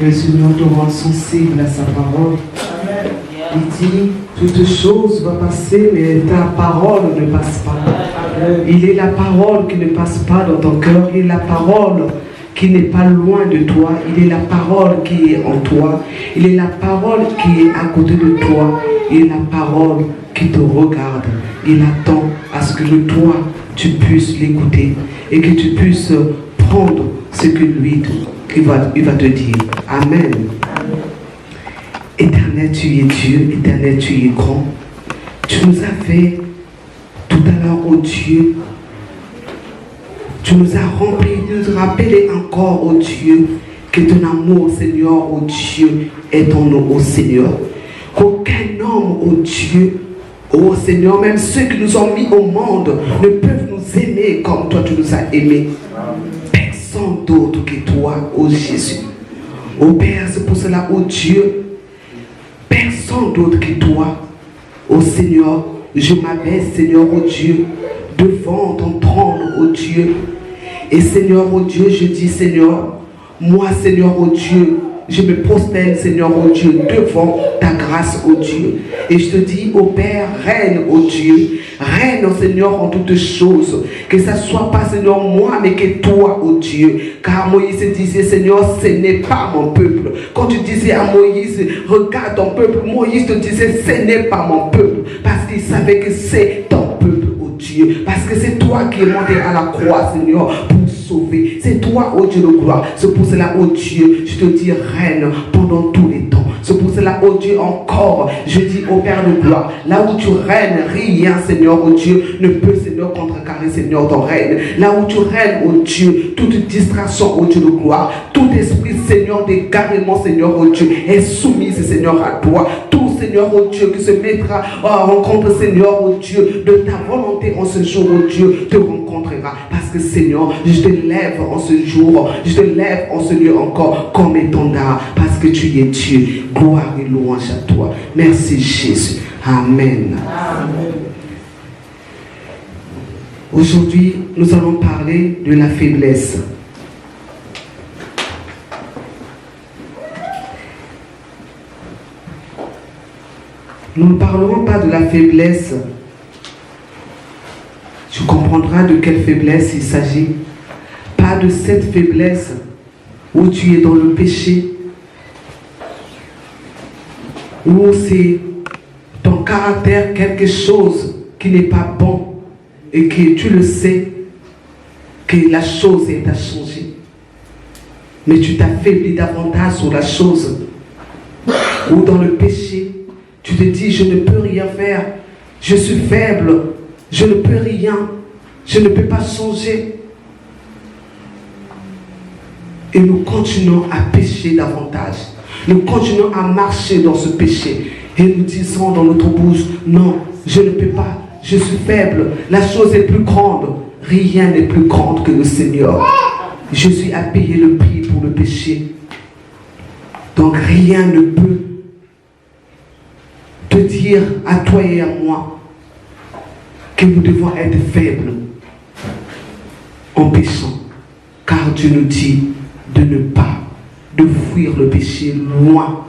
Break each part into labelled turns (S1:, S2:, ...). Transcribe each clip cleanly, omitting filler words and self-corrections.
S1: le Seigneur te rende sensible à sa parole.
S2: Amen.
S1: Il dit, toute chose va passer, mais ta parole ne passe pas.
S2: Amen.
S1: Il est la parole qui ne passe pas dans ton cœur. Il est la parole qui n'est pas loin de toi. Il est la parole qui est en toi. Il est la parole qui est à côté de toi. Il est la parole qui te regarde. Il attend à ce que toi, tu puisses l'écouter et que tu puisses prendre ce que lui, il va te dire. Amen. Éternel, tu es Dieu. Éternel, tu es grand. Tu nous as fait tout à l'heure, oh Dieu. Tu nous as remplis, tu nous as rappelé encore, oh Dieu, que ton amour, Seigneur, oh Dieu, est en nous, oh Seigneur. Qu'aucun homme, oh Dieu, oh Seigneur, même ceux qui nous ont mis au monde, ne peuvent nous aimer comme toi tu nous as aimés. Personne d'autre que toi, oh Jésus. Oh Père, c'est pour cela, oh Dieu, personne d'autre que toi, oh Seigneur, je m'abaisse, Seigneur, oh Dieu, devant ton trône, oh Dieu. Et Seigneur, oh Dieu, je dis, Seigneur, moi, Seigneur, oh Dieu, je me prosterne, Seigneur, oh Dieu, devant ta grâce, oh Dieu. Et je te dis, oh Père, règne, oh Dieu, règne, oh Seigneur, en toutes choses. Que ça soit pas, Seigneur, moi, mais que toi, oh Dieu. Car Moïse disait, Seigneur, ce n'est pas mon peuple. Quand tu disais à Moïse, regarde ton peuple, Moïse te disait, ce n'est pas mon peuple. Parce qu'il savait que c'est ton peuple, oh Dieu. Parce que c'est toi qui es monté à la croix, Seigneur, pour sauver. C'est toi, oh Dieu de gloire. C'est pour cela, oh Dieu, je te dis, règne pendant tous les temps. C'est pour cela, oh Dieu, encore, je dis au Père de gloire, là où tu règnes, rien, Seigneur, oh Dieu, ne peut, Seigneur, contrecarrer, Seigneur, ton règne. Là où tu règnes, oh Dieu, toute distraction, oh Dieu de gloire, tout esprit, Seigneur, d'égarement, Seigneur, oh Dieu, est soumise, Seigneur, à toi. Tout, Seigneur, oh Dieu, qui se mettra en rencontre, Seigneur, oh Dieu, de ta volonté en ce jour, oh Dieu, te rencontrera. Parce que, Seigneur, je te lève en ce jour, je te lève en ce lieu encore comme étendard, parce que tu es Dieu. Gloire et louange à toi. Merci Jésus. Amen.
S2: Amen.
S1: Aujourd'hui, nous allons parler de la faiblesse. Nous ne parlerons pas de la faiblesse. Tu comprendras de quelle faiblesse il s'agit. Pas de cette faiblesse où tu es dans le péché, où c'est ton caractère quelque chose qui n'est pas bon et que tu le sais que la chose est à changer. Mais tu t'affaiblis davantage sur la chose. Ou dans le péché, tu te dis, je ne peux rien faire, je suis faible, je ne peux rien, je ne peux pas changer. Et nous continuons à pécher davantage. Nous continuons à marcher dans ce péché. Et nous disons dans notre bouche, non, je ne peux pas, je suis faible, la chose est plus grande. Rien n'est plus grand que le Seigneur. Jésus a payé le prix pour le péché. Donc rien ne peut te dire à toi et à moi que nous devons être faibles en péchant. Car Dieu nous dit de ne pas, de fuir le péché, loin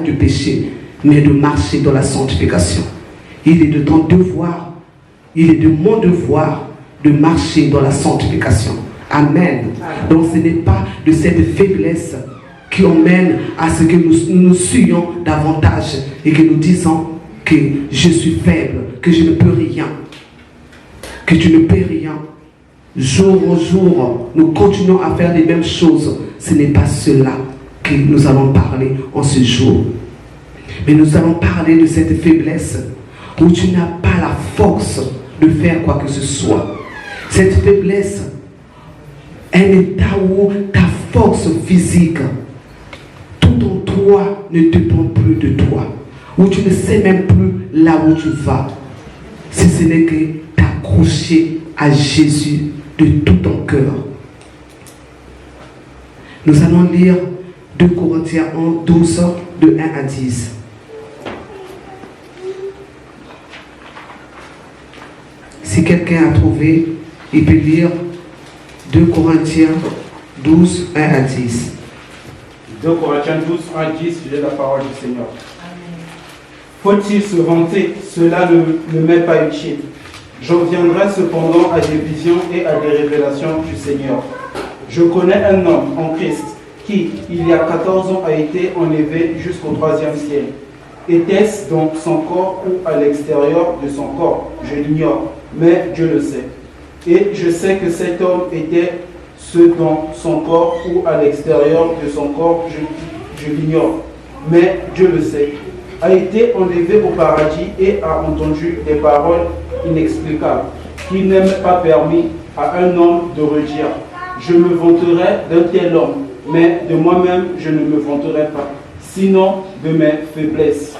S1: du péché, mais de marcher dans la sanctification. Il est de ton devoir, il est de mon devoir de marcher dans la sanctification. Amen. Donc ce n'est pas de cette faiblesse qui emmène à ce que nous suions davantage et que nous disons que je suis faible, que je ne peux rien, que tu ne peux rien. Jour en jour, nous continuons à faire les mêmes choses. Ce n'est pas cela que nous allons parler en ce jour. Mais nous allons parler de cette faiblesse où tu n'as pas la force de faire quoi que ce soit. Cette faiblesse, un état où ta force physique, tout en toi ne dépend plus de toi, où tu ne sais même plus là où tu vas, si ce n'est que t'accrocher à Jésus de tout ton cœur. Nous allons lire 2 Corinthiens 12, de 1 à 10. Si quelqu'un a trouvé, il peut lire 2 Corinthiens 12, 1 à 10.
S2: 2 Corinthiens 12, 1 à 10, j'ai la parole du Seigneur. Faut-il se vanter? Cela ne m'est pas utile. J'en viendrai cependant à des visions et à des révélations du Seigneur. Je connais un homme en Christ qui, il y a 14 ans, a été enlevé jusqu'au 3e ciel. Était-ce dans son corps ou à l'extérieur de son corps? Je l'ignore, mais Dieu le sait. Et je sais que cet homme était ce dans son corps ou à l'extérieur de son corps, je l'ignore, mais Dieu le sait. A été enlevé au paradis et a entendu des paroles inexplicables qui n'aiment pas permis à un homme de redire. Je me vanterai d'un tel homme, mais de moi-même je ne me vanterai pas, sinon de mes faiblesses.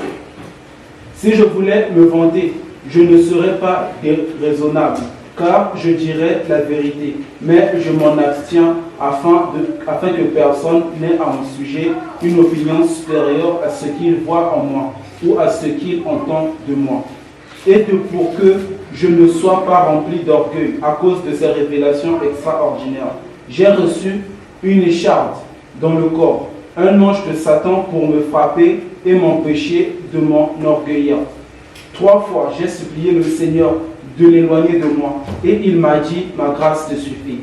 S2: Si je voulais me vanter, je ne serais pas déraisonnable, car je dirais la vérité, mais je m'en abstiens afin que personne n'ait à mon sujet une opinion supérieure à ce qu'il voit en moi ou à ce qu'il entend de moi. Et pour que je ne sois pas rempli d'orgueil à cause de ces révélations extraordinaires, j'ai reçu une écharpe dans le corps, un ange de Satan pour me frapper et m'empêcher de m'enorgueillir. 3 fois, j'ai supplié le Seigneur de l'éloigner de moi, et il m'a dit, ma grâce te suffit,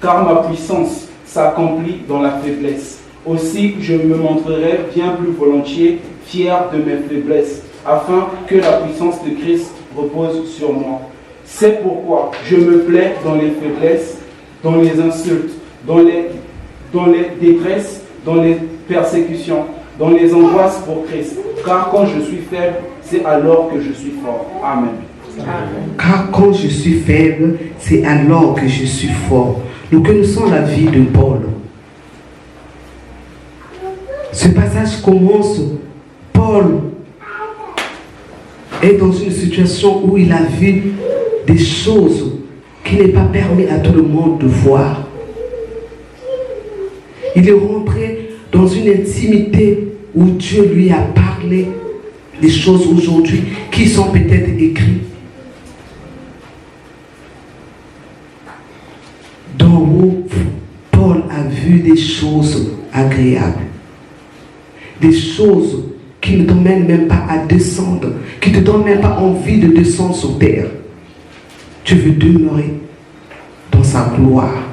S2: car ma puissance s'accomplit dans la faiblesse. Aussi, je me montrerai bien plus volontiers fier de mes faiblesses, afin que la puissance de Christ repose sur moi. C'est pourquoi je me plais dans les faiblesses, dans les insultes, dans les détresses, dans les persécutions, dans les angoisses pour Christ. Car quand je suis faible, c'est alors que je suis fort. Amen.
S1: Car quand je suis faible, c'est alors que je suis fort. Nous connaissons la vie de Paul. Ce passage commence, Paul est dans une situation où il a vu des choses qui n'est pas permis à tout le monde de voir. Il est rentré dans une intimité où Dieu lui a parlé des choses aujourd'hui qui sont peut-être écrites. D'en haut, Paul a vu des choses agréables, des choses qui ne t'emmènent même pas à descendre, qui ne te donnent même pas envie de descendre sur terre. Tu veux demeurer dans sa gloire,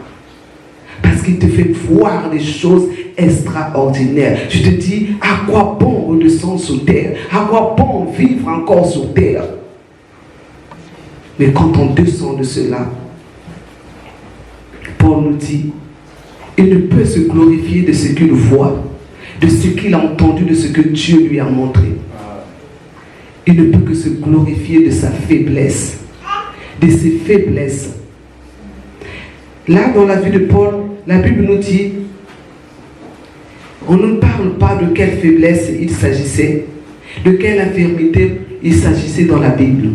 S1: parce qu'il te fait voir des choses extraordinaires. Tu te dis, à quoi bon redescendre sur terre? À quoi bon vivre encore sur terre? Mais quand on descend de cela, Paul nous dit, il ne peut se glorifier de ce qu'il voit, de ce qu'il a entendu, de ce que Dieu lui a montré. Il ne peut que se glorifier de sa faiblesse, de ses faiblesses. Là, dans la vie de Paul, la Bible nous dit, on ne parle pas de quelle faiblesse il s'agissait, de quelle infirmité il s'agissait dans la Bible.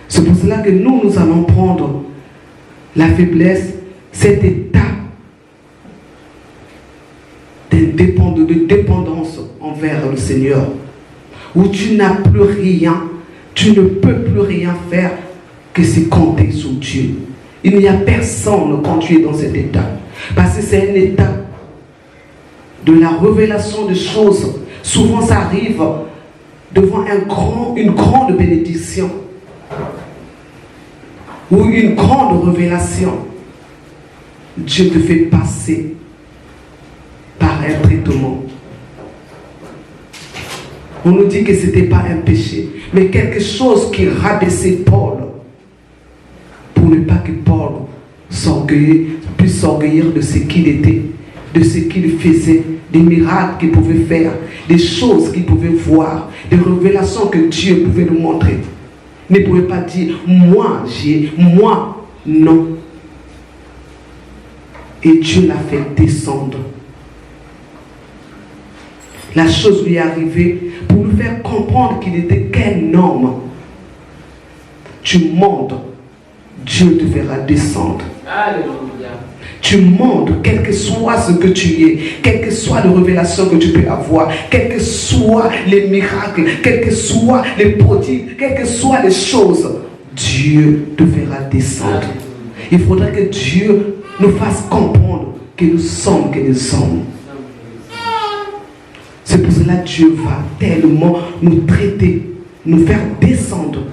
S1: C'est pour cela que nous allons prendre la faiblesse, cet état de dépendance envers le Seigneur, où tu n'as plus rien, tu ne peux plus rien faire que c'est compter sur Dieu. Il n'y a personne quand tu es dans cet état, parce que c'est un état de la révélation de choses. Souvent ça arrive devant une grande bénédiction ou une grande révélation. Dieu te fait passer par un traitement. On nous dit que ce n'était pas un péché, mais quelque chose qui rabaissait Paul, pour ne pas que Paul puisse s'orgueillir de ce qu'il était, de ce qu'il faisait, des miracles qu'il pouvait faire, des choses qu'il pouvait voir, des révélations que Dieu pouvait nous montrer. Ne pouvait pas dire, moi, non. Et Dieu l'a fait descendre. La chose lui est arrivée pour nous faire comprendre qu'il n'était qu'un homme. Tu montes, Dieu te fera descendre.
S3: Alléluia.
S1: Tu montes, quel que soit ce que tu es, quelle que soit les révélations que tu peux avoir, quels que soient les miracles, quels que soient les prodigues, quelles que soient les choses, Dieu te fera descendre. Il faudra que Dieu nous fasse comprendre que nous sommes. C'est pour cela que Dieu va tellement nous traiter, nous faire descendre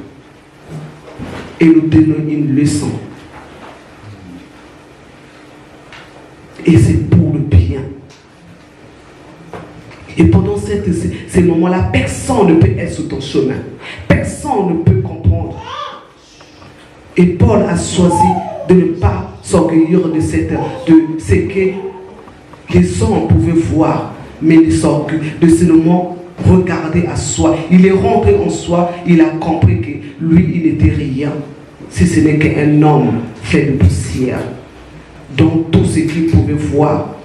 S1: et nous donner une leçon. Et c'est pour le bien. Et pendant ces moments-là, personne ne peut être sur ton chemin. Personne ne peut comprendre. Et Paul a choisi de ne pas s'orgueillir de ce que les hommes pouvaient voir, mais de seulement regarder à soi. Il est rentré en soi, il a compris que lui, il n'était rien, si ce n'est qu'un homme fait de poussière. Donc tout ce qu'il pouvait voir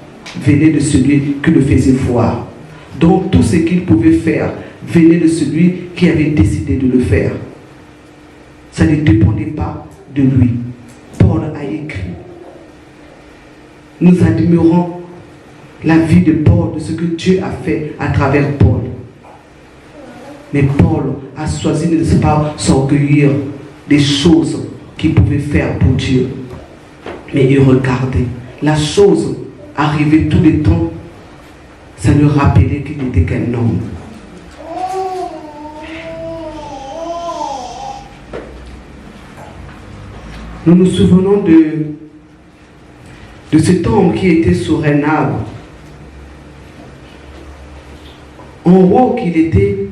S1: venait de celui qui le faisait voir. Donc tout ce qu'il pouvait faire venait de celui qui avait décidé de le faire. Ça ne dépendait pas de lui. Paul a écrit. Nous admirons la vie de Paul, de ce que Dieu a fait à travers Paul. Mais Paul a choisi de ne pas s'orgueillir des choses qu'il pouvait faire pour Dieu. Mais il regardait. La chose arrivait tous les temps. Ça lui rappelait qu'il n'était qu'un homme. Nous nous souvenons de cet homme qui était sur un arbre. En haut qu'il était,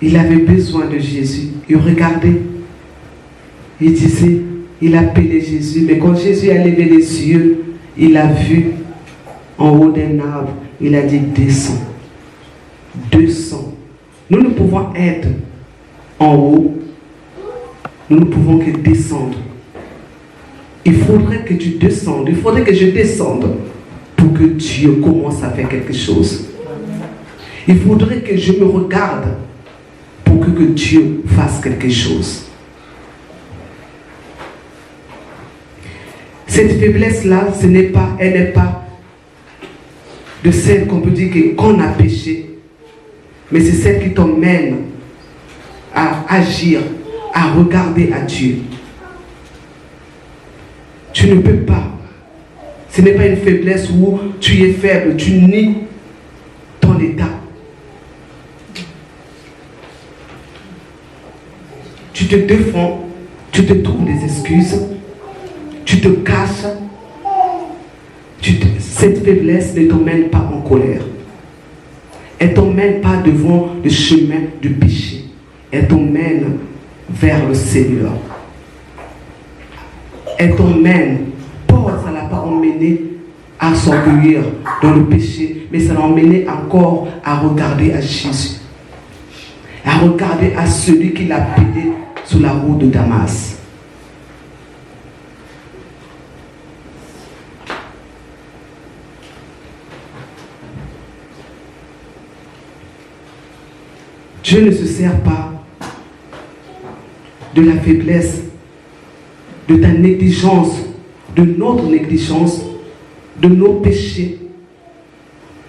S1: il avait besoin de Jésus. Il regardait. Il disait, il appelait Jésus. Mais quand Jésus a levé les yeux, il a vu en haut d'un arbre. Il a dit, descends. Descends. Nous ne pouvons être en haut. Nous ne pouvons que descendre. Il faudrait que tu descendes. Il faudrait que je descende pour que Dieu commence à faire quelque chose. Il faudrait que je me regarde pour que Dieu fasse quelque chose. Cette faiblesse-là, elle n'est pas de celle qu'on peut dire qu'on a péché, mais c'est celle qui t'emmène à agir, à regarder à Dieu. Tu ne peux pas. Ce n'est pas une faiblesse où tu es faible, tu nies ton état. Tu te défends, tu te trouves des excuses, tu te caches. Cette faiblesse ne t'emmène pas en colère. Elle ne t'emmène pas devant le chemin du péché. Elle t'emmène vers le Seigneur. Elle t'emmène. Paul, ça ne l'a pas emmené à s'orgueillir dans le péché, mais ça l'a emmené encore à regarder à Jésus. À regarder à celui qui l'a appelé sur la route de Damas. Dieu ne se sert pas de la faiblesse, de ta négligence, de notre négligence, de nos péchés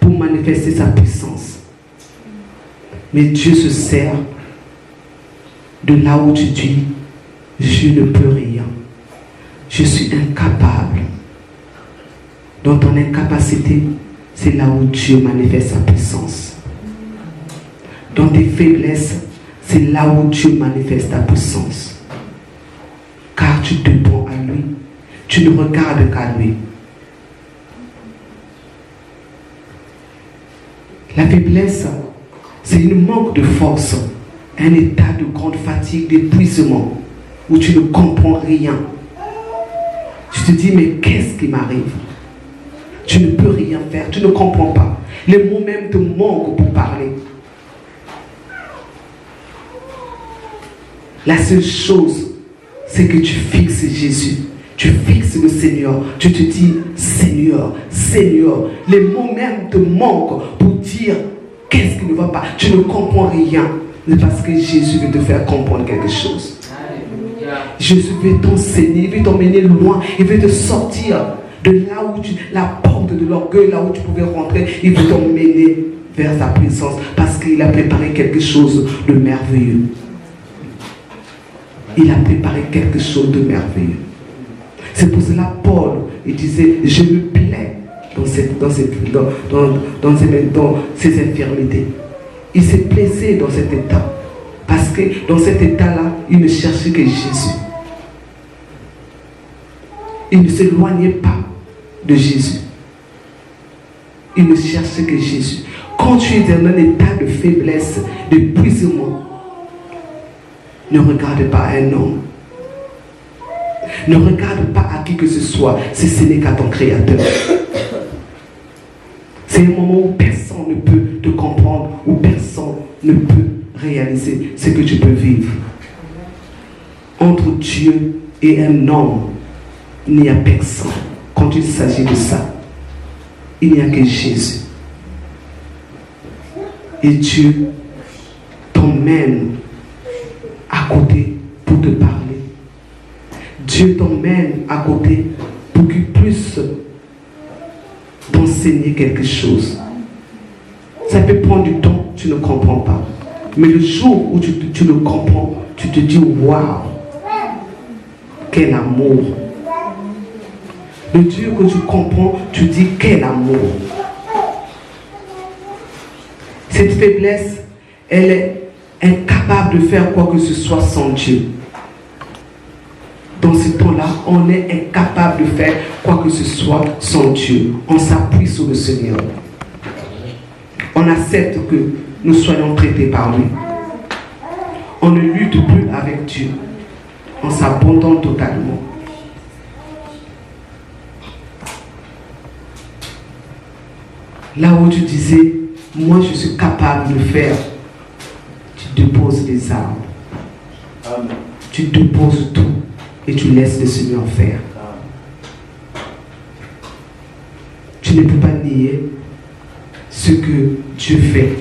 S1: pour manifester sa puissance. Mais Dieu se sert de là où tu dis, je ne peux rien. Je suis incapable. Dans ton incapacité, c'est là où Dieu manifeste sa puissance. Dans tes faiblesses, c'est là où Dieu manifeste ta puissance. Car tu te prends à lui. Tu ne regardes qu'à lui. La faiblesse, c'est un manque de force, un état de grande fatigue, d'épuisement, où tu ne comprends rien. Tu te dis, mais qu'est-ce qui m'arrive? Tu ne peux rien faire, tu ne comprends pas. Les mots même te manquent pour parler. La seule chose, c'est que tu fixes Jésus. Tu fixes le Seigneur. Tu te dis, Seigneur, Seigneur. Les mots même te manquent pour dire qu'est-ce qui ne va pas. Tu ne comprends rien. C'est parce que Jésus veut te faire comprendre quelque chose. Jésus veut t'enseigner, il veut t'emmener loin. Il veut te sortir de là où la porte de l'orgueil, là où tu pouvais rentrer. Il veut t'emmener vers sa puissance parce qu'il a préparé quelque chose de merveilleux. Il a préparé quelque chose de merveilleux. C'est pour cela Paul, il disait, je me plais dans ces infirmités. Il s'est placé dans cet état. Parce que dans cet état-là, il ne cherchait que Jésus. Il ne s'éloignait pas de Jésus. Il ne cherchait que Jésus. Quand tu es dans un état de faiblesse, d'épuisement, ne regarde pas un homme. Ne regarde pas à qui que ce soit si ce n'est qu'à ton Créateur. C'est un moment où personne ne peut te comprendre, où personne ne peut réaliser ce que tu peux vivre. Entre Dieu et un homme, il n'y a personne. Quand il s'agit de ça, il n'y a que Jésus. Et Dieu t'emmène à côté pour te parler. Dieu t'emmène à côté pour qu'il puisse t'enseigner quelque chose. Ça peut prendre du temps, tu ne comprends pas. Mais le jour où tu le comprends, tu te dis waouh, quel amour. Le Dieu que tu comprends, tu dis quel amour. Cette faiblesse, elle est incapable de faire quoi que ce soit sans Dieu. Dans ce temps-là, on est incapable de faire quoi que ce soit sans Dieu. On s'appuie sur le Seigneur. On accepte que nous soyons traités par lui. On ne lutte plus avec Dieu. On s'abandonne totalement. Là où tu disais, moi je suis capable de faire, tu déposes les armes.
S2: Amen.
S1: Tu déposes tout et tu laisses le Seigneur faire. Tu ne peux pas nier ce que Dieu fait.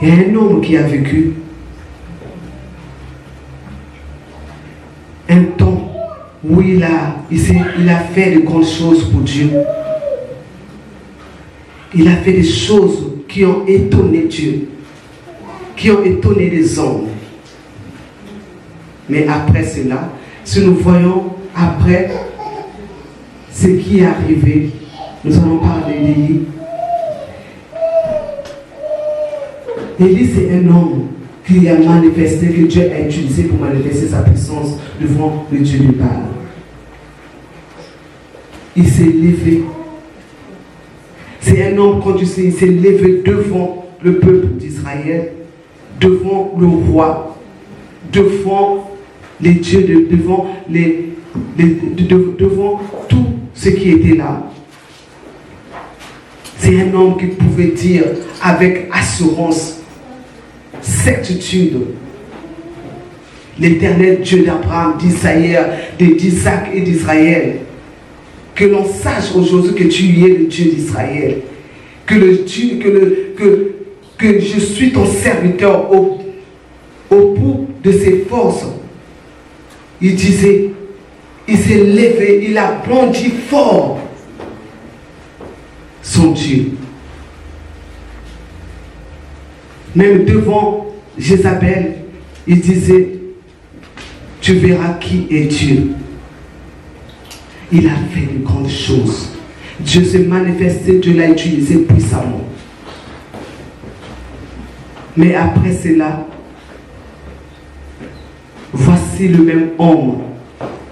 S1: Il y a un homme qui a vécu un temps où il a fait de grandes choses pour Dieu. Il a fait des choses qui ont étonné Dieu, qui ont étonné les hommes. Mais après cela, si nous voyons après ce qui est arrivé, nous allons parler d'Élie. Élie, c'est un homme qui a manifesté, que Dieu a utilisé pour manifester sa puissance devant le Dieu du Baal. Il s'est levé. C'est un homme, quand tu sais, il s'est levé devant le peuple d'Israël, devant le roi, devant les dieux, devant tout ce qui était là. C'est un homme qui pouvait dire avec assurance, certitude, l'Éternel Dieu d'Abraham, d'Isaac et d'Israël, que l'on sache aujourd'hui que tu es le Dieu d'Israël, que je suis ton serviteur au bout de ses forces. Il disait, il s'est levé, il a brandi fort son Dieu. Même devant Jézabel, il disait, tu verras qui est Dieu. Il a fait de grandes choses. Dieu s'est manifesté, Dieu l'a utilisé puissamment. Mais après cela, voici le même homme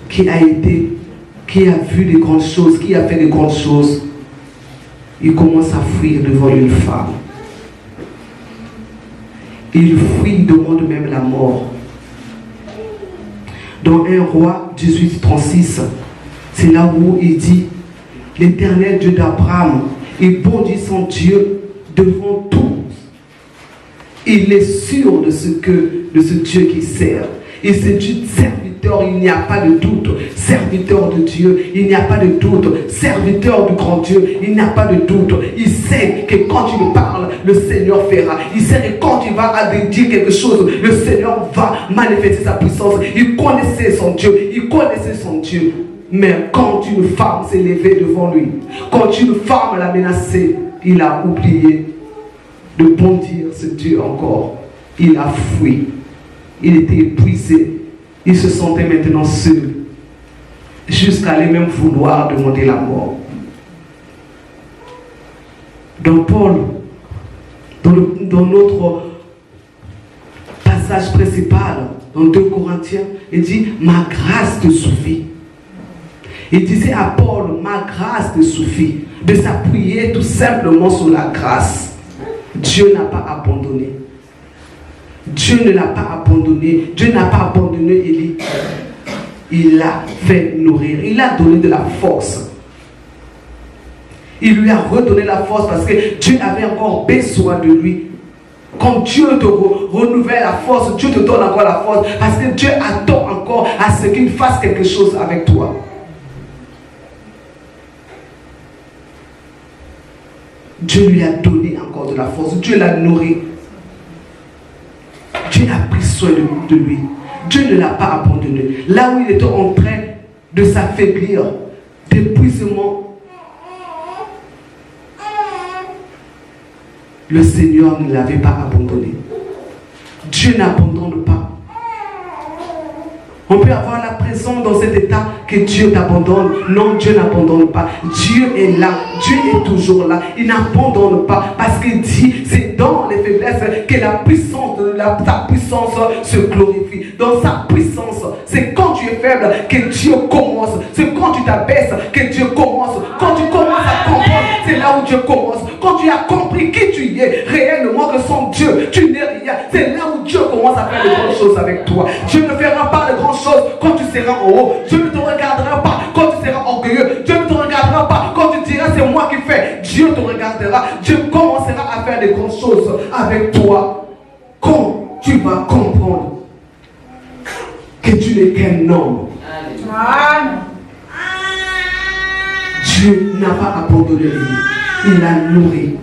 S1: qui a vu de grandes choses, qui a fait de grandes choses. Il commence à fuir devant une femme. Il fuit, il demande même la mort. Dans 1 Roi 18:36, c'est là où il dit, l'Éternel Dieu d'Abraham, il bondit son Dieu devant tous. Il est sûr de ce Dieu qui sert. Il se dit serviteur, il n'y a pas de doute. Serviteur de Dieu, il n'y a pas de doute. Serviteur du grand Dieu, il n'y a pas de doute. Il sait que quand il parle, le Seigneur fera. Il sait que quand il va dire quelque chose, le Seigneur va manifester sa puissance. Il connaissait son Dieu. Il connaissait son Dieu. Mais quand une femme s'est levée devant lui, quand une femme l'a menacé, il a oublié de bondir ce Dieu encore. Il a fui. Il était épuisé. Il se sentait maintenant seul. jusqu'à aller même vouloir demander la mort. Dans Paul, dans notre passage principal, dans 2 Corinthiens, il dit « Ma grâce te suffit ». Il disait à Paul « Ma grâce te suffit » de s'appuyer tout simplement sur la grâce. Dieu n'a pas abandonné. Dieu ne l'a pas abandonné. Dieu n'a pas abandonné Élie. Il l'a fait nourrir. Il a donné de la force. Il lui a redonné la force parce que Dieu avait encore besoin de lui. Quand Dieu te renouvelle la force, Dieu te donne encore la force parce que Dieu attend encore à ce qu'il fasse quelque chose avec toi. Dieu lui a donné encore de la force. Dieu l'a nourri. Dieu a pris soin de lui. Dieu ne l'a pas abandonné. Là où il était en train de s'affaiblir, d'épuisement, le Seigneur ne l'avait pas abandonné. Dieu n'abandonne pas. On peut avoir l'impression dans cet état que Dieu t'abandonne. Non, Dieu n'abandonne pas. Dieu est là. Dieu est toujours là. Il n'abandonne pas. Parce qu'il dit, c'est dans les faiblesses que sa puissance se glorifie. Dans sa puissance, c'est quand tu es faible que Dieu commence. C'est quand tu t'abaisses que Dieu commence. Quand tu commences à comprendre, c'est là où Dieu commence. Quand tu as compris qui tu es réellement, que sans Dieu, tu n'es rien. C'est là où Dieu commence à faire de grandes choses avec toi. Dieu ne fera pas de grandes choses quand tu seras en haut. Dieu ne te regardera pas quand tu seras orgueilleux. Dieu ne te regardera pas quand tu diras c'est moi qui fais. Dieu te regardera. Dieu commencera à faire de grandes choses avec toi quand tu vas comprendre que tu n'es qu'un homme. Dieu n'a pas abandonné lui. Il l'a nourri.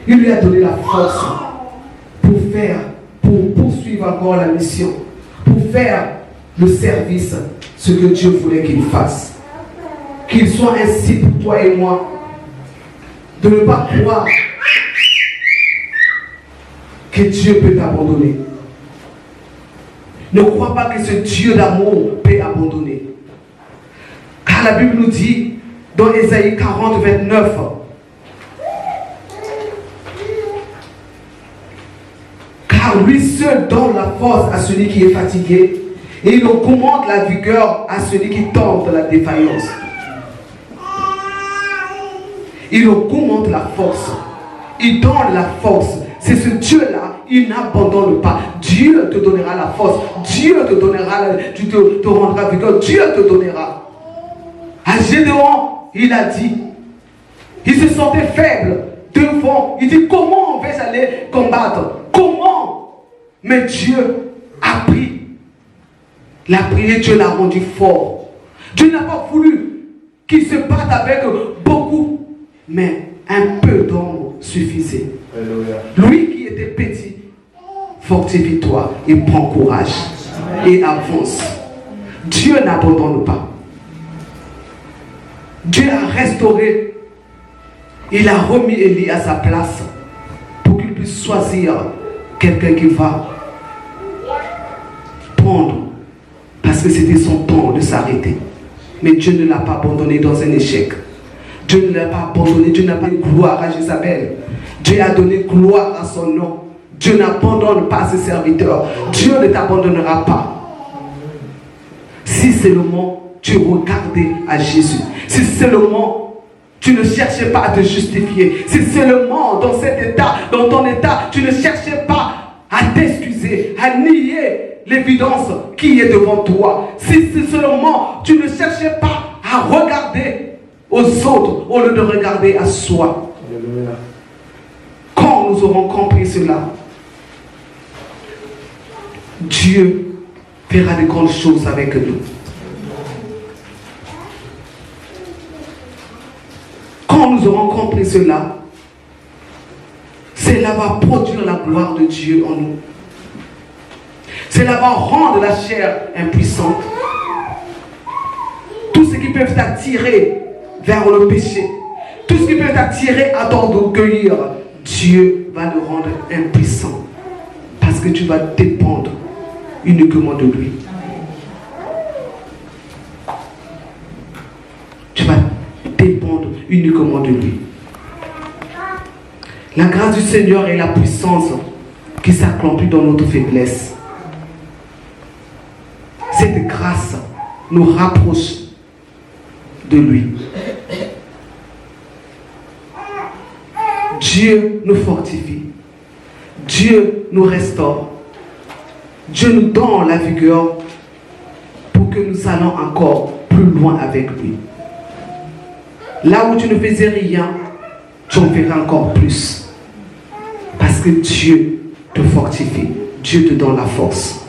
S1: Il lui a donné la force pour poursuivre encore la mission, pour faire le service, ce que Dieu voulait qu'il fasse. Qu'il soit ainsi pour toi et moi, de ne pas croire que Dieu peut t'abandonner. Ne crois pas que ce Dieu d'amour peut abandonner. Car la Bible nous dit, dans Ésaïe 40, 29, car lui seul donne la force à celui qui est fatigué, et il augmente la vigueur à celui qui tente la défaillance. Il augmente la force. Il donne la force. C'est ce Dieu-là, il n'abandonne pas. Dieu te donnera la force. Dieu te donnera, tu te rendras vigueur. Dieu te donnera. À Gédéon, il a dit, il se sentait faible devant. Il dit, comment vais-je aller combattre? Comment? Mais Dieu a pris. La prière, Dieu l'a rendu fort. Dieu n'a pas voulu qu'il se batte avec beaucoup, mais un peu d'ombre suffisait. Alléluia. Lui qui était petit, fortifie-toi et prends courage et avance. Dieu n'abandonne pas. Dieu a restauré, il a remis Élie à sa place pour qu'il puisse choisir quelqu'un qui va prendre. Parce que c'était son temps de s'arrêter. Mais Dieu ne l'a pas abandonné dans un échec. Dieu ne l'a pas abandonné. Dieu n'a pas donné gloire à Jézabel. Dieu a donné gloire à son nom. Dieu n'abandonne pas ses serviteurs. Dieu ne t'abandonnera pas. Si seulement tu regardais à Jésus. Si seulement tu ne cherchais pas à te justifier. Si seulement dans cet état, dans ton état, tu ne cherchais pas à t'excuser, à nier l'évidence qui est devant toi. Si seulement tu ne cherchais pas à regarder aux autres au lieu de regarder à soi. Quand nous aurons compris cela, Dieu fera de grandes choses avec nous. Quand nous aurons compris cela, cela va produire la gloire de Dieu en nous. Cela va rendre la chair impuissante. Tout ce qui peut t'attirer vers le péché, tout ce qui peut t'attirer à t'orgueillir, Dieu va le rendre impuissant. Parce que tu vas dépendre uniquement de lui. dépendre uniquement de lui. La grâce du Seigneur est la puissance qui s'accomplit dans notre faiblesse. Cette grâce nous rapproche de lui. Dieu nous fortifie. Dieu nous restaure. Dieu nous donne la vigueur pour que nous allons encore plus loin avec lui. Là où tu ne faisais rien, tu en feras encore plus. Parce que Dieu te fortifie. Dieu te donne la force.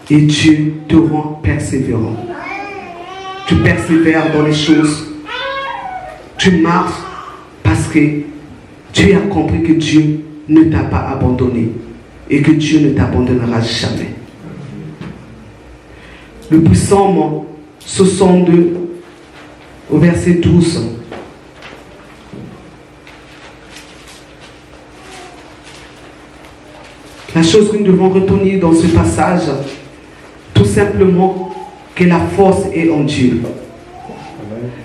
S1: Et Dieu te rend persévérant. Tu persévères dans les choses. Tu marches parce que tu as compris que Dieu ne t'a pas abandonné et que Dieu ne t'abandonnera jamais. Le psaume 62 au verset 12. La chose que nous devons retenir dans ce passage, tout simplement que la force est en Dieu.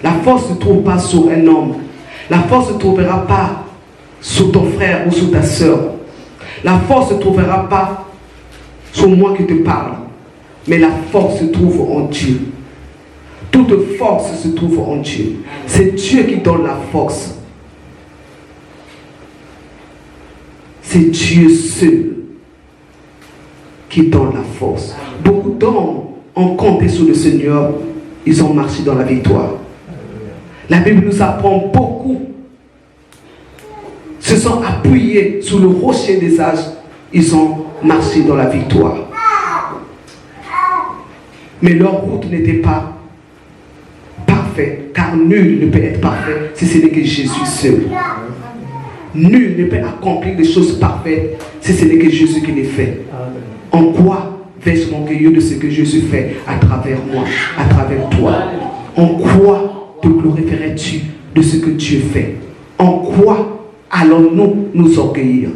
S1: La force ne se trouve pas sur un homme. La force ne se trouvera pas sur ton frère ou sur ta soeur. La force ne se trouvera pas sur moi qui te parle. Mais la force se trouve en Dieu. Toute force se trouve en Dieu. C'est Dieu qui donne la force. C'est Dieu seul qui donne la force. Beaucoup d'hommes ont compté sur le Seigneur. Ils ont marché dans la victoire. La Bible nous apprend beaucoup. Se sont appuyés sur le rocher des âges. Ils ont marché dans la victoire. Mais leur route n'était pas parfaite, car nul ne peut être parfait si ce n'est que Jésus seul. Nul ne peut accomplir des choses parfaites si ce n'est que Jésus qui les fait. En quoi vais-je m'orgueillir de ce que Jésus fait à travers moi, à travers toi? En quoi te glorifierais-tu de ce que Dieu fait? En quoi allons-nous nous orgueillir?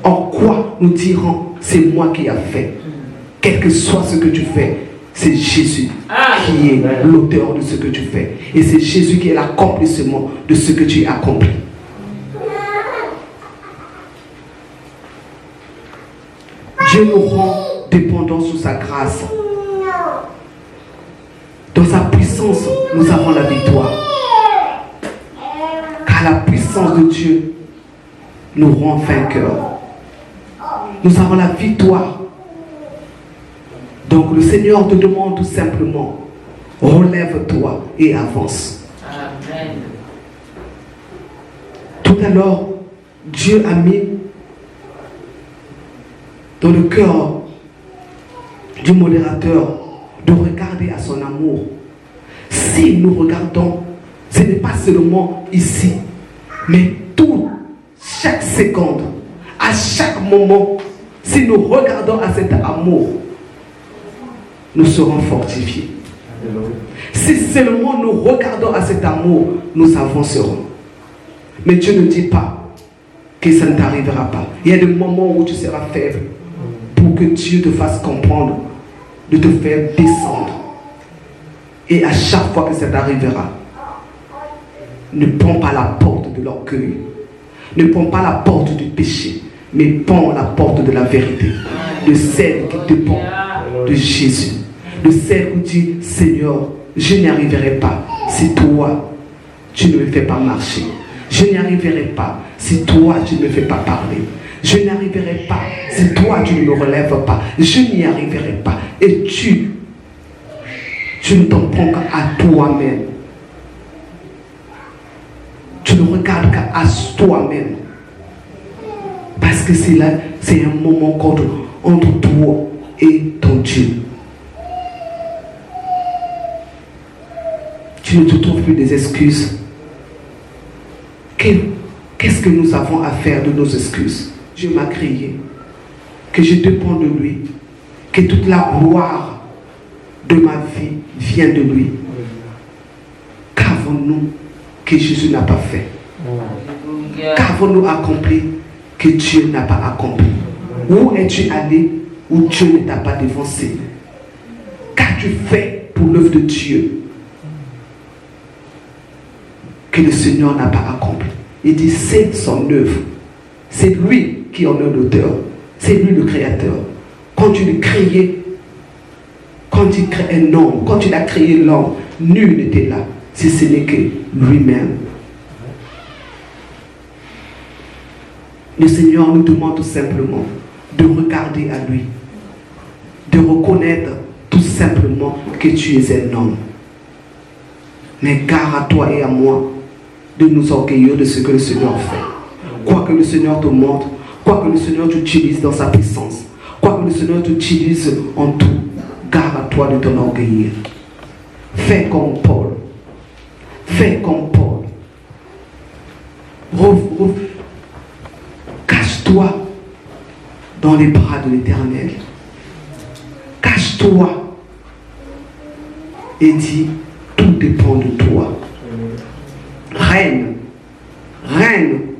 S1: En quoi nous dirons c'est moi qui ai fait? Quel que soit ce que tu fais, c'est Jésus qui est l'auteur de ce que tu fais. Et c'est Jésus qui est l'accomplissement de ce que tu as accompli. Dieu nous rend dépendants sous sa grâce. Dans sa puissance, nous avons la victoire. Car la puissance de Dieu nous rend vainqueurs. Nous avons la victoire. Donc le Seigneur te demande tout simplement, relève-toi et avance. Amen. Tout à l'heure, Dieu a mis dans le cœur du modérateur de regarder à son amour. Si nous regardons, ce n'est pas seulement ici, mais chaque seconde, à chaque moment, si nous regardons à cet amour, nous serons fortifiés. Si seulement nous regardons à cet amour, nous avancerons. Mais Dieu ne dit pas que ça ne t'arrivera pas. Il y a des moments où tu seras faible pour que Dieu te fasse comprendre de te faire descendre. Et à chaque fois que ça t'arrivera, ne prends pas la porte de l'orgueil. Ne prends pas la porte du péché, mais prends la porte de la vérité, de celle qui dépend de Jésus. De celle où dit, Seigneur, je n'y arriverai pas si toi, tu ne me fais pas marcher. Je n'y arriverai pas si toi, tu ne me fais pas parler. Je n'y arriverai pas si toi, tu ne me relèves pas. Je n'y arriverai pas. Et tu ne t'en prends qu'à toi-même. Tu ne regardes qu'à toi-même. Parce que c'est là, c'est un moment entre toi et ton Dieu. Tu ne te trouves plus des excuses. Qu'est-ce que nous avons à faire de nos excuses? Dieu m'a créé, que je dépends de lui, que toute la gloire de ma vie vient de lui. Qu'avons-nous que Jésus n'a pas fait? Qu'avons-nous accompli que Dieu n'a pas accompli? Où es-tu allé où Dieu ne t'a pas dévancé? Qu'as-tu fait pour pour l'œuvre de Dieu que le Seigneur n'a pas accompli. Il dit c'est son œuvre. C'est lui qui en est l'auteur. C'est lui le créateur. Quand tu le créais, quand il crée un homme, quand il a créé l'homme, nul n'était là, si ce n'est que lui-même. Le Seigneur nous demande tout simplement de regarder à lui, de reconnaître tout simplement que tu es un homme. Mais gare à toi et à moi de nous orgueillir de ce que le Seigneur fait. Quoi que le Seigneur te montre, quoi que le Seigneur t'utilise dans sa puissance, quoi que le Seigneur t'utilise en tout, gare à toi de ton orgueillir. Fais comme Paul. Fais comme Paul. Cache-toi dans les bras de l'Éternel. Cache-toi et dis, tout dépend de toi. Règne,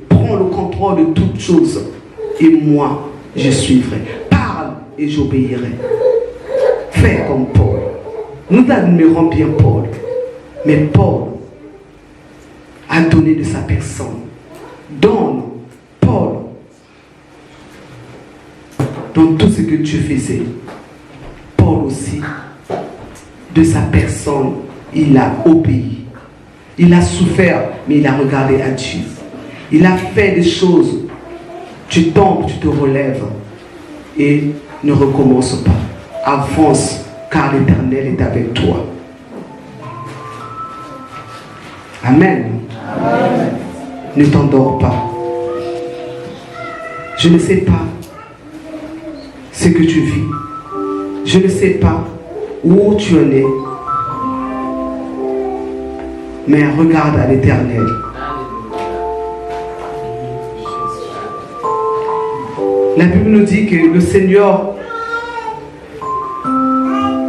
S1: prends le contrôle de toutes choses et moi, je suivrai. Parle et j'obéirai. Fais comme Paul. Nous admirons bien Paul, mais Paul a donné de sa personne. Donne, Paul, dans tout ce que tu faisais. Paul aussi, de sa personne, il a obéi. Il a souffert, mais il a regardé à Dieu. Il a fait des choses. Tu tombes, tu te relèves et ne recommence pas. Avance, car l'Éternel est avec toi. Amen. Amen. Ne t'endors pas. Je ne sais pas ce que tu vis. Je ne sais pas où tu en es. Mais regarde à l'Éternel. La Bible nous dit que le Seigneur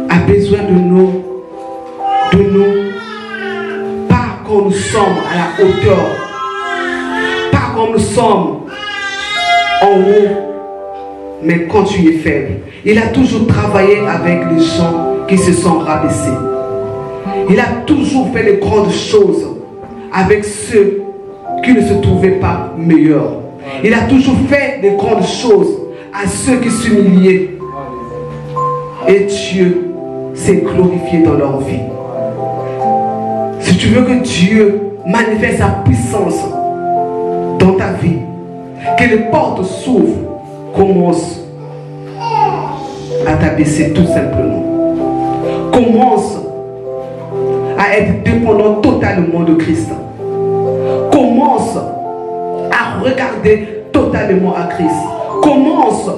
S1: a besoin de nous, pas quand nous sommes à la hauteur, pas quand nous sommes en haut, mais quand tu es faible. Il a toujours travaillé avec les gens qui se sont rabaissés. Il a toujours fait de grandes choses avec ceux qui ne se trouvaient pas meilleurs. Il a toujours fait de grandes choses à ceux qui s'humiliaient. Et Dieu s'est glorifié dans leur vie. Si tu veux que Dieu manifeste sa puissance dans ta vie, que les portes s'ouvrent, commence à t'abaisser tout simplement. Commence à être dépendant totalement de Christ. Commence à regarder totalement à Christ. Commence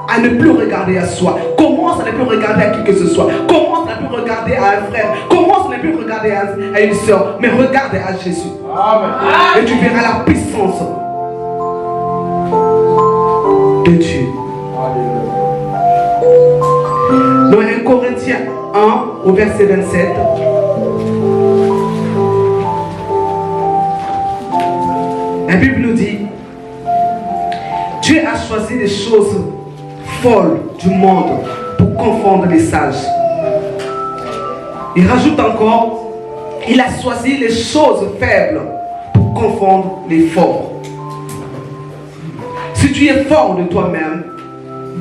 S1: à ne plus regarder à soi. Commence à ne plus regarder à qui que ce soit. Commence à ne plus regarder à un frère. Commence à ne plus regarder à une soeur. Mais regarde à Jésus. Amen. Et tu verras la puissance de Dieu. Dans 1 Corinthiens 1 au verset 27. La Bible nous dit, Dieu a choisi les choses folles du monde pour confondre les sages. Il rajoute encore, il a choisi les choses faibles pour confondre les forts. Si tu es fort de toi-même,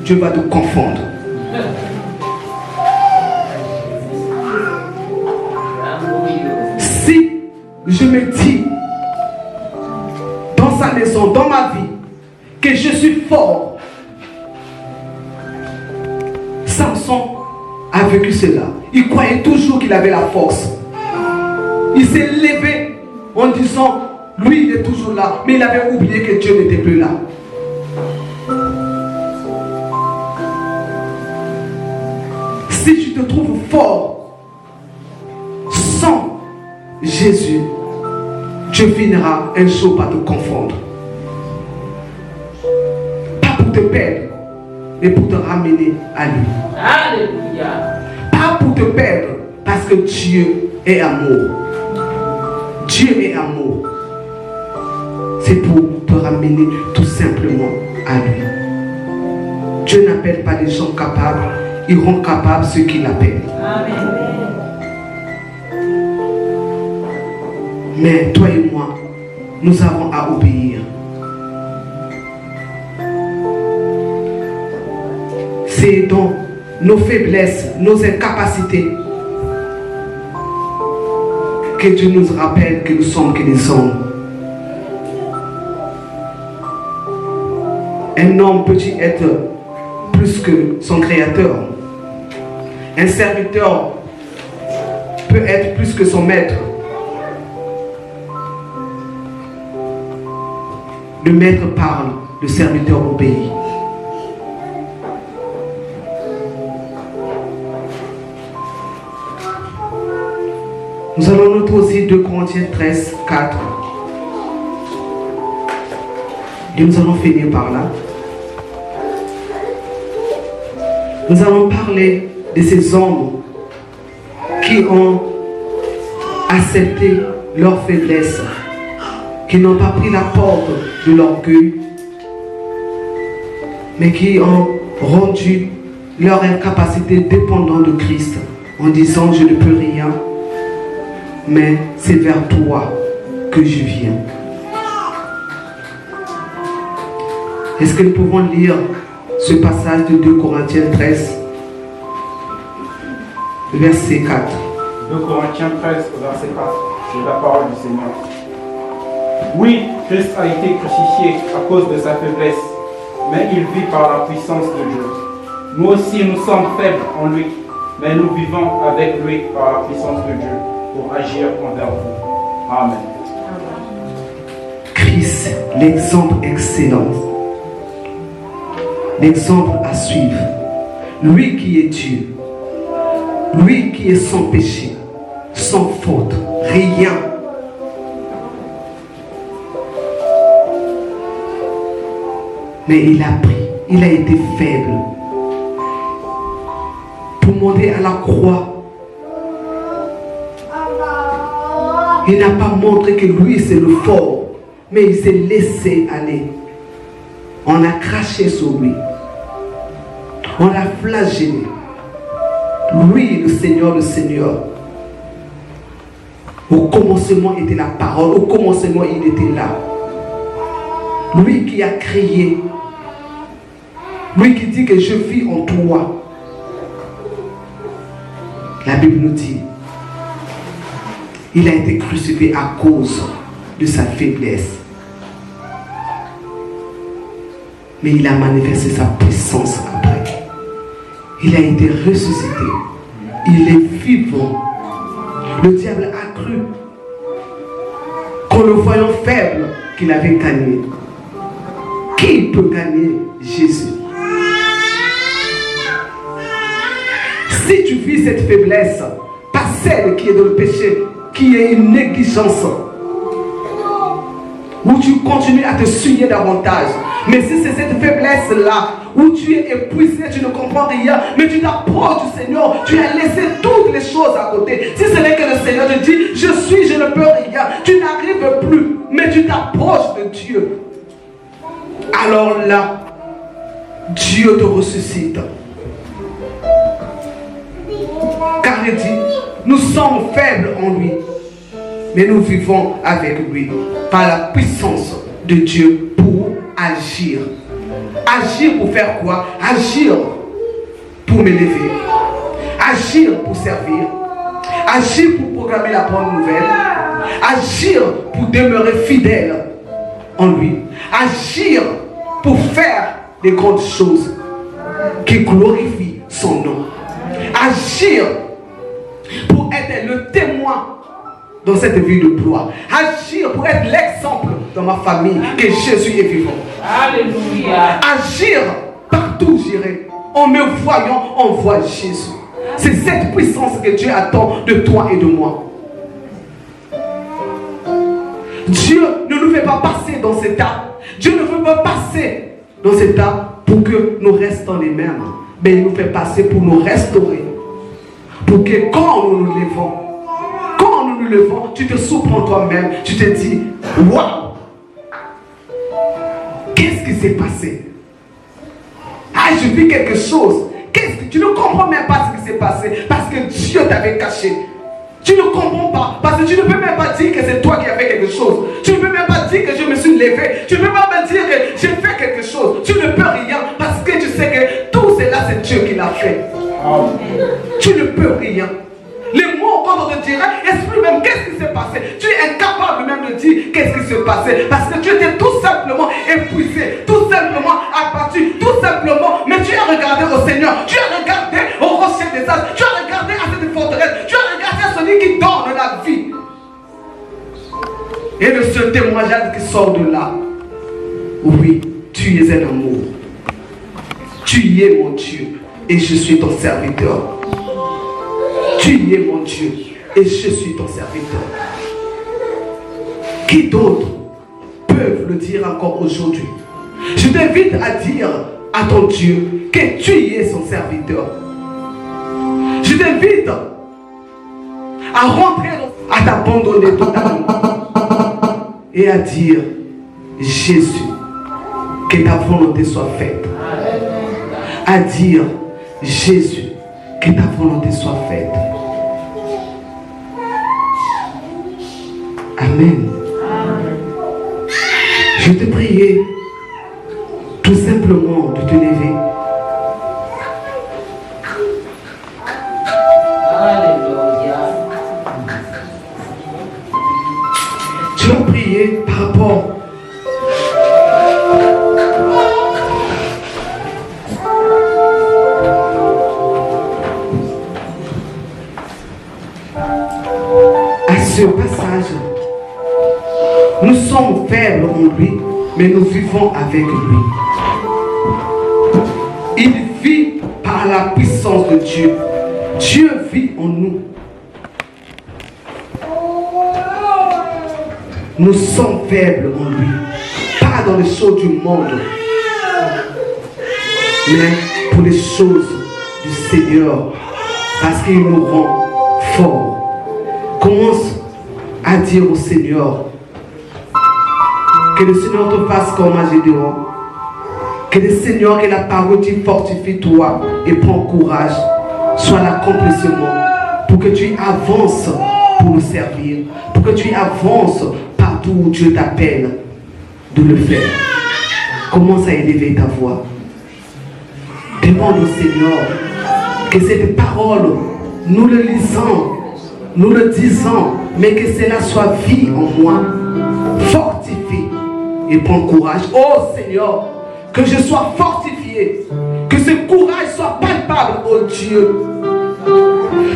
S1: Dieu va te confondre. Si je me dis dans sa maison, dans ma vie, que je suis fort, Samson a vécu cela. Il croyait toujours qu'il avait la force. Il s'est levé en disant, lui il est toujours là, mais il avait oublié que Dieu n'était plus là. Si tu te trouves fort sans Jésus, Dieu finira un jour par te confondre. Pas pour te perdre, mais pour te ramener à lui. Alléluia. Pas pour te perdre, parce que Dieu est amour. Dieu est amour. C'est pour te ramener tout simplement à lui. Dieu n'appelle pas les gens capables, il rend capables ceux qui l'appellent. Amen. Mais toi et moi, nous avons à obéir. C'est dans nos faiblesses, nos incapacités que Dieu nous rappelle que nous sommes que des hommes. Un homme peut-il être plus que son créateur? Un serviteur peut être plus que son maître. Le maître parle, le serviteur obéit. Nous allons noter aussi 2 Corinthiens 13, 4. Et nous allons finir par là. Nous allons parler de ces hommes qui ont accepté leur faiblesse, qui n'ont pas pris la porte de l'orgueil, mais qui ont rendu leur incapacité dépendante de Christ en disant: je ne peux rien, mais c'est vers toi que je viens. Est-ce que nous pouvons lire ce passage de 2 Corinthiens 13, verset 4?
S2: 2 Corinthiens 13, verset 4, c'est la parole du Seigneur. Oui, Christ a été crucifié à cause de sa faiblesse, mais il vit par la puissance de Dieu. Nous aussi, nous sommes faibles en lui, mais nous vivons avec lui par la puissance de Dieu pour agir envers vous. Amen.
S1: Christ, l'exemple excellent, l'exemple à suivre. Lui qui est Dieu, lui qui est sans péché, sans faute, rien. Mais il a pris, il a été faible pour monter à la croix. Il n'a pas montré que lui c'est le fort, mais il s'est laissé aller. On a craché sur lui, on l'a flagellé. Lui, le Seigneur, au commencement était la parole, au commencement il était là. Lui qui a crié, lui qui dit que je vis en toi. La Bible nous dit, il a été crucifié à cause de sa faiblesse. Mais il a manifesté sa puissance après. Il a été ressuscité. Il est vivant. Le diable a cru qu'en le voyant faible, qu'il avait gagné. Qui peut gagner Jésus? Si tu vis cette faiblesse, pas celle qui est dans le péché, qui est une négligence, où tu continues à te souiller davantage, mais si c'est cette faiblesse-là, où tu es épuisé, tu ne comprends rien, mais tu t'approches du Seigneur, tu as laissé toutes les choses à côté. Si ce n'est que le Seigneur te dit, je ne peux rien, tu n'arrives plus, mais tu t'approches de Dieu. Alors là, Dieu te ressuscite. Car il dit, nous sommes faibles en lui, mais nous vivons avec lui par la puissance de Dieu pour agir. Agir pour faire quoi? Agir pour m'élever. Agir pour servir. Agir pour proclamer la bonne nouvelle. Agir pour demeurer fidèle en lui. Agir pour faire des grandes choses qui glorifient son nom. Agir pour être le témoin dans cette vie de gloire. Agir pour être l'exemple dans ma famille que Jésus est vivant. Alléluia. Agir partout où j'irai. En me voyant, on voit Jésus. C'est cette puissance que Dieu attend de toi et de moi. Dieu ne nous fait pas passer dans cet état. Dieu ne veut pas passer dans cet état pour que nous restions les mêmes. Mais il nous fait passer pour nous restaurer. Pour que quand nous nous levons, tu te surprends toi-même, tu te dis, waouh, qu'est-ce qui s'est passé? Ah, je vis quelque chose. Tu ne comprends même pas ce qui s'est passé parce que Dieu t'avait caché. Tu ne comprends pas. Parce que tu ne peux même pas dire que c'est toi qui as fait quelque chose. Tu ne peux même pas dire que je me suis levé. Tu ne peux même pas dire que j'ai fait quelque chose. Tu ne peux rien. Parce que tu sais que tout cela, c'est Dieu qui l'a fait. Tu ne peux rien. Les mots, quand on te dira, esprit même, qu'est-ce qui s'est passé? Tu es incapable même de dire qu'est-ce qui s'est passé. Parce que tu étais tout simplement épuisé, tout simplement abattu, tout simplement. Mais tu as regardé au Seigneur, tu as regardé au rocher des âges, tu as regardé à cette forteresse, tu as regardé à celui qui donne la vie. Et le seul témoignage qui sort de là, oui, tu es un amour. Tu y es mon Dieu et je suis ton serviteur. Tu y es mon Dieu et je suis ton serviteur. Qui d'autres peuvent le dire encore aujourd'hui? Je t'invite à dire à ton Dieu que tu y es son serviteur. Je t'invite à rentrer, à t'abandonner totalement et à dire: Jésus, que ta volonté soit faite. À dire: Jésus, que ta volonté soit faite. Amen. Je te prie tout simplement de te lever. Tu vas prier par rapport à ce passage. Nous sommes faibles en lui, mais nous vivons avec lui. Il vit par la puissance de Dieu. Dieu vit en nous. Nous sommes faibles en lui, pas dans les choses du monde, mais pour les choses du Seigneur, parce qu'il nous rend forts. Commence à dire au Seigneur: que le Seigneur te fasse comme à Gédéon. Que le Seigneur, que la parole te fortifie toi et prends courage. Sois l'accomplissement pour que tu avances pour nous servir. Pour que tu avances partout où Dieu t'appelle de le faire. Commence à élever ta voix. Demande au Seigneur que cette parole, nous le lisons, nous le disons, mais que cela soit vie en moi. Fortifie et prends courage. Oh Seigneur, que je sois fortifié, que ce courage soit palpable, oh Dieu.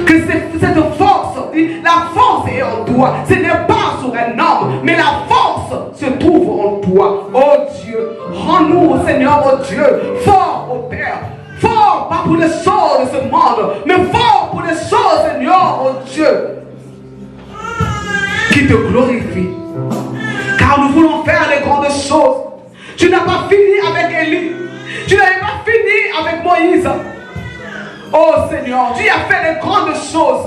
S1: Que cette force, la force est en toi. Ce n'est pas sur un homme, mais la force se trouve en toi. Oh Dieu, rends-nous, Seigneur, oh Dieu, fort, oh Père. Fort, pas pour les choses de ce monde, mais fort pour les choses, Seigneur, oh Dieu, qui te glorifie. Car nous voulons faire les grandes choses. Tu n'as pas fini avec Élie. Tu n'avais pas fini avec Moïse. Oh Seigneur, tu as fait les grandes choses.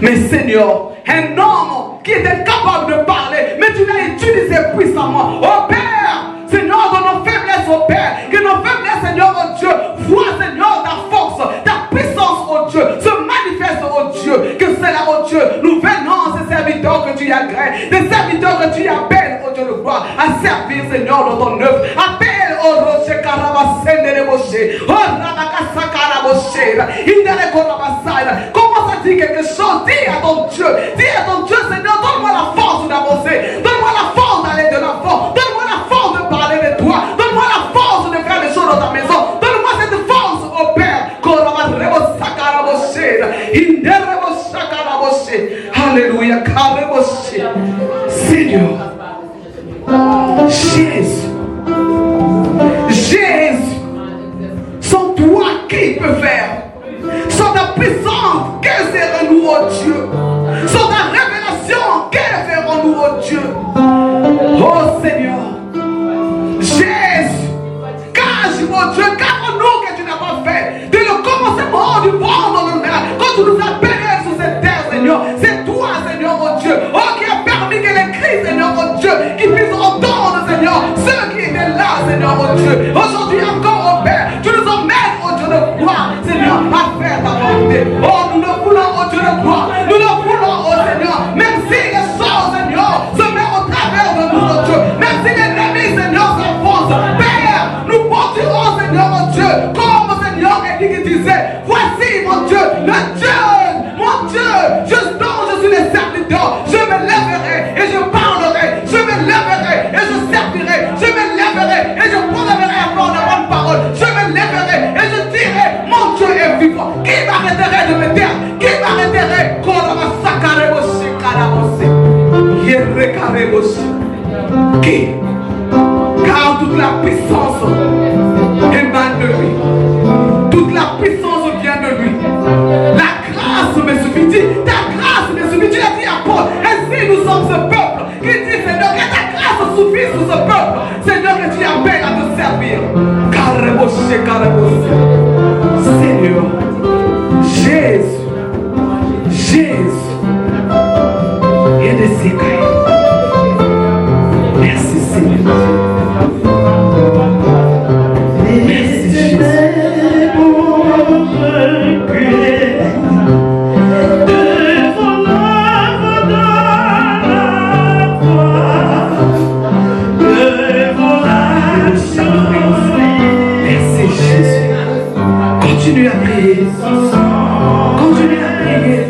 S1: Mais Seigneur, un homme qui était capable de parler, mais tu l'as utilisé puissamment. Oh Père, Seigneur, dans nos faiblesses, oh Père, que nos faiblesses, Seigneur, oh Dieu, vois, Seigneur, ta force, ta puissance, oh Dieu, se manifeste, oh Dieu, que c'est là, oh Dieu, nous venons, ces serviteurs que tu agrées, des serviteurs que tu appelles, oh Dieu de gloire, à servir, Seigneur, dans ton œuvre. Appelle, oh Roche Karabasende de Moshe, oh Rabakasa Karaboshe, Indere Korabasai. Commence à dire quelque chose, dis à ton Dieu, Seigneur, donne-moi la force d'avancer, donne-moi la force d'aller de l'avant, donne-moi la force de parler de toi, donne-moi la force de faire les choses dans ta maison, donne-moi cette force, oh Père. Alléluia, Seigneur, Jésus, sans toi, qui peut faire? Sans ta puissance, que ferons-nous, oh Dieu? Sans ta révélation, que ferons-nous, oh Dieu? Oh Seigneur, Jésus, cache, mon Dieu, garde-nous que tu n'as pas fait. Dès le commencement du monde dans le mer, quand tu nous as bénis sur cette terre, Seigneur, c'est toi, Seigneur, mon Dieu, oh, qui a permis que les cris, Seigneur, mon Dieu, qui puissent entendre, Seigneur, ceux qui étaient là, Seigneur, mon Dieu. Aujourd'hui encore, oh Père, tu nous emmènes, oh Dieu de gloire, Seigneur, à faire ta volonté. Oh, nous ne voulons, oh Dieu de gloire, mon Dieu, je suis le serviteur, je me lèverai et je parlerai, je me lèverai et je servirai, je me lèverai et je proclamerai encore la bonne parole, je me lèverai et je dirai, mon Dieu est vivant. Qui m'arrêterait de me taire? Qui m'arrêterait? Qui? Car toute la puissance émane de lui. Toute la puissance vient de lui. La grâce me suffit. Dis, ta grâce me suffit. Tu l'as dit à Paul. Ainsi nous sommes ce peuple qui dit, Seigneur, que ta grâce suffit sur ce peuple. Seigneur, que tu appelles à te servir. Seigneur, Jésus, et de ces cailles. Merci Seigneur. Merci Jésus. Continue à prier. Continue à prier.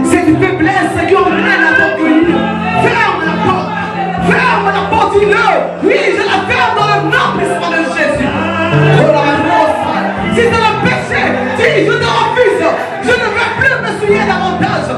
S1: Si cette faiblesse qui entraîne à t'orgueillir, ferme la porte, dis-le. Oui, je la ferme dans le nom puissant de Jésus. Si c'est le péché, dis, je te refuse. Je ne veux plus me souiller davantage.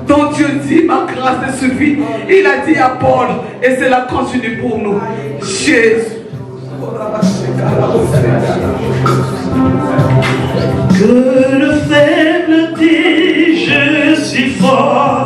S1: Donc Dieu dit, ma grâce te suffit. Il a dit à Paul, et cela continue pour nous. Jésus.
S3: Que le faible dit, je suis fort.